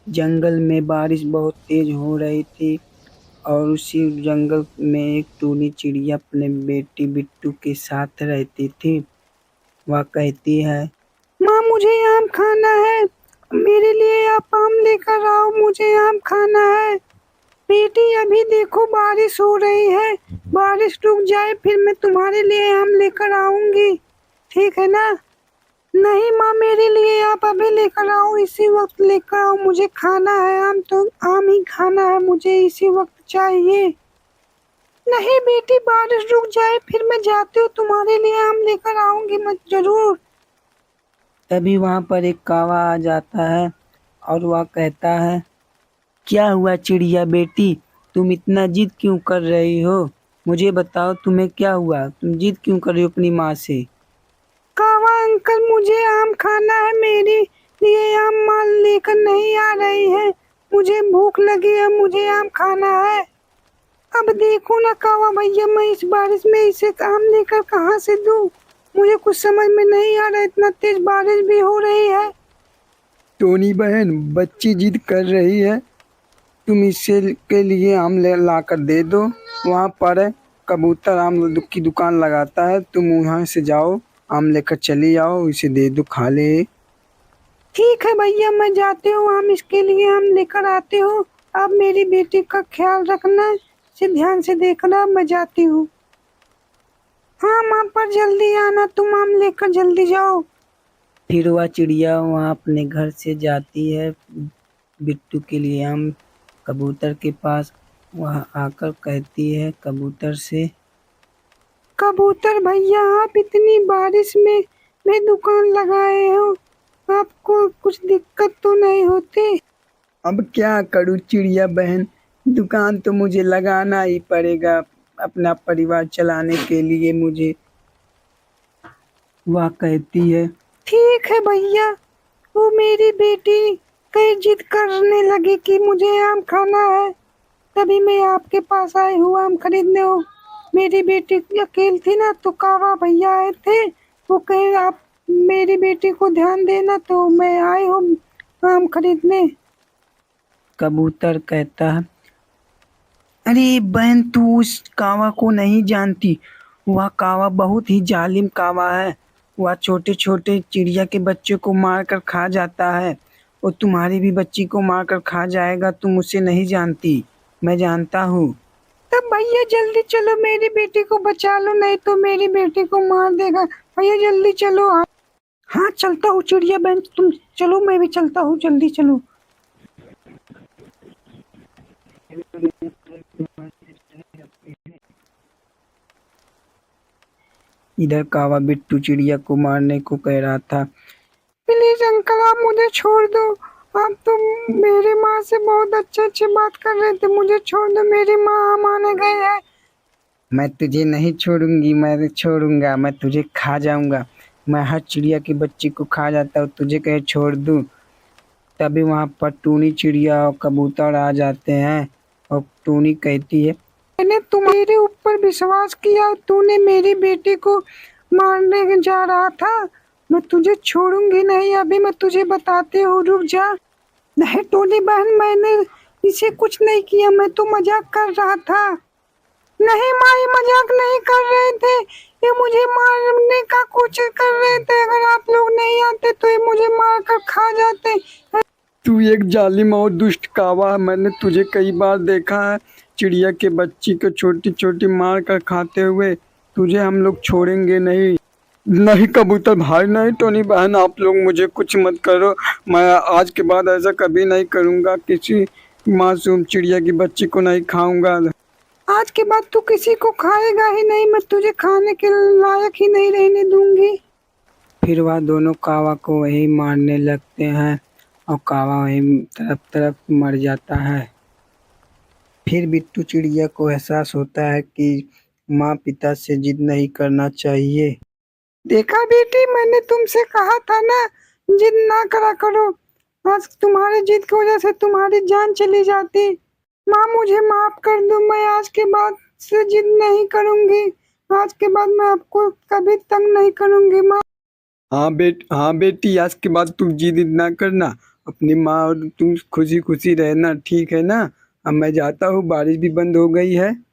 जंगल में बारिश बहुत तेज हो रही थी और उसी जंगल में एक टूनी चिड़िया अपने बेटी बिट्टू के साथ रहती थी। वह कहती है, माँ मुझे आम खाना है, मेरे लिए आप आम लेकर आओ, मुझे आम खाना है। बेटी अभी देखो बारिश हो रही है, बारिश रुक जाए फिर मैं तुम्हारे लिए आम लेकर आऊंगी, ठीक है ना? नहीं माँ, मेरे लिए आप अभी लेकर आओ, इसी वक्त लेकर आओ, मुझे खाना है आम, तो आम ही खाना है, मुझे इसी वक्त चाहिए। नहीं बेटी, बारिश रुक जाए फिर मैं जाती हूँ, तुम्हारे लिए आम लेकर आऊंगी मैं जरूर। तभी वहां पर एक कौवा आ जाता है और वह कहता है, क्या हुआ चिड़िया बेटी, तुम इतना जिद क्यों कर रही हो? मुझे बताओ तुम्हें क्या हुआ, तुम जिद क्यों कर रही हो अपनी माँ से? कौवा अंकल, मुझे आम खाना है, मेरे लिए आम माल लेकर नहीं आ रही है, मुझे भूख लगी है, मुझे आम खाना है। अब देखो ना कौवा भैया, मैं इस बारिश में इसे आम लेकर कहाँ से दूँ? मुझे कुछ समझ में नहीं आ रहा, इतना तेज बारिश भी हो रही है। टोनी बहन, बच्ची जिद कर रही है, तुम इसे के लिए आम ले ला कर दे दो। वहाँ पर कबूतर आम की दुकान लगाता है, तुम वहाँ से जाओ, आम लेकर चली आओ, इसे दे दो, खा ले। ठीक है भैया, मैं जाती हूँ, आम इसके लिए आम लेकर आती हूँ। अब मेरी बेटी का ख्याल रखना, इसे ध्यान से देखना, मैं जाती हूँ। हाँ माँ, पर जल्दी आना, तुम आम लेकर जल्दी जाओ। फिर वह चिड़िया वहाँ अपने घर से जाती है बिट्टू के लिए आम कबूतर के पास। वह आकर कहती है कबूतर से, कबूतर भैया, आप इतनी बारिश में दुकान लगाए हो, आपको कुछ दिक्कत तो नहीं होती? अब क्या करूँ चिड़िया बहन, दुकान तो मुझे लगाना ही पड़ेगा अपना परिवार चलाने के लिए मुझे। वह कहती है, ठीक है भैया, वो मेरी बेटी कई जिद करने लगी कि मुझे आम खाना है, तभी मैं आपके पास आई हूँ आम खरीदने हो। मेरी बेटी अकेली थी ना, तो कौवा भैया आए थे, वो कहे आप मेरी बेटी को ध्यान देना, तो मैं आई हूँ आम खरीदने। कबूतर कहता है, अरे बहन, तू उस कावा को नहीं जानती, वह कावा बहुत ही जालिम कावा है, वह छोटे छोटे चिड़िया के बच्चे को मार कर खा जाता है, और तुम्हारी भी बच्ची को मार कर खा जाएगा, तुम उसे नहीं जानती, मैं जानता हूँ। तब भैया जल्दी चलो, मेरी बेटी को बचा लो, नहीं तो मेरी बेटी को मार देगा, भैया जल्दी चलो। हाँ चलता हूँ चिड़िया बहन, तुम चलो, मैं भी चलता हूँ, जल्दी चलो। इधर कावा बिट्टू चिड़िया को मारने को कह रहा था, प्लीज अंकल, आप मुझे छोड़ दो, आप तो मेरी माँ से बहुत अच्छे अच्छे बात कर रहे थे, मुझे छोड़ दो, मेरी माँ आम आने गई है। मैं तुझे नहीं छोड़ूंगी, मैं छोड़ूंगा, मैं तुझे खा जाऊंगा, मैं हर चिड़िया की बच्ची को खा जाता हूँ, तुझे कहे छोड़ दूँ? तभी वहां पर टूनी चिड़िया और कबूतर आ जाते हैं और टूनी कहती है, मैंने तुम्हारे ऊपर विश्वास किया, तूने मेरी बेटी को मारने जा रहा था, मैं तुझे छोड़ूंगी नहीं, अभी मैं तुझे बताती हूँ, रुक जा। नहीं टोनी बहन, मैंने इसे कुछ नहीं किया, मैं तो मजाक कर रहा था। नहीं माँ, ये मजाक नहीं कर रहे थे, ये मुझे मारने का कोशिश कर रहे थे, अगर आप लोग नहीं आते तो ये मुझे मार कर खा जाते। तू एक जालिम और दुष्ट कावा है, मैंने तुझे कई बार देखा है चिड़िया के बच्ची को छोटी छोटी मार कर खाते हुए, तुझे हम लोग छोड़ेंगे नहीं। नहीं कबूतर भाई, नहीं टोनी बहन, आप लोग मुझे कुछ मत करो, मैं आज के बाद ऐसा कभी नहीं करूँगा, किसी मासूम चिड़िया की बच्ची को नहीं खाऊंगा। आज के बाद तू किसी को खाएगा ही नहीं, मैं तुझे खाने के लायक ही नहीं रहने दूंगी। फिर वह दोनों कावा को वही मारने लगते हैं और कावा वही तरफ तरफ मर जाता है। फिर बिट्टू चिड़िया को एहसास होता है कि माँ पिता से जिद नहीं करना चाहिए। देखा बेटी, मैंने तुमसे कहा था ना, जिद ना करा करो, आज तुम्हारे जिद की वजह से तुम्हारी जान चली जाती। माँ मुझे माफ कर दो, मैं आज के बाद से जिद नहीं करूंगी, आज के बाद मैं आपको कभी तंग नहीं करूंगी माँ। हाँ बेटी, आज के बाद तुम जिद ना करना, अपनी माँ और तुम खुशी खुशी रहना, ठीक है ना? अब मैं जाता हूँ, बारिश भी बंद हो गई है।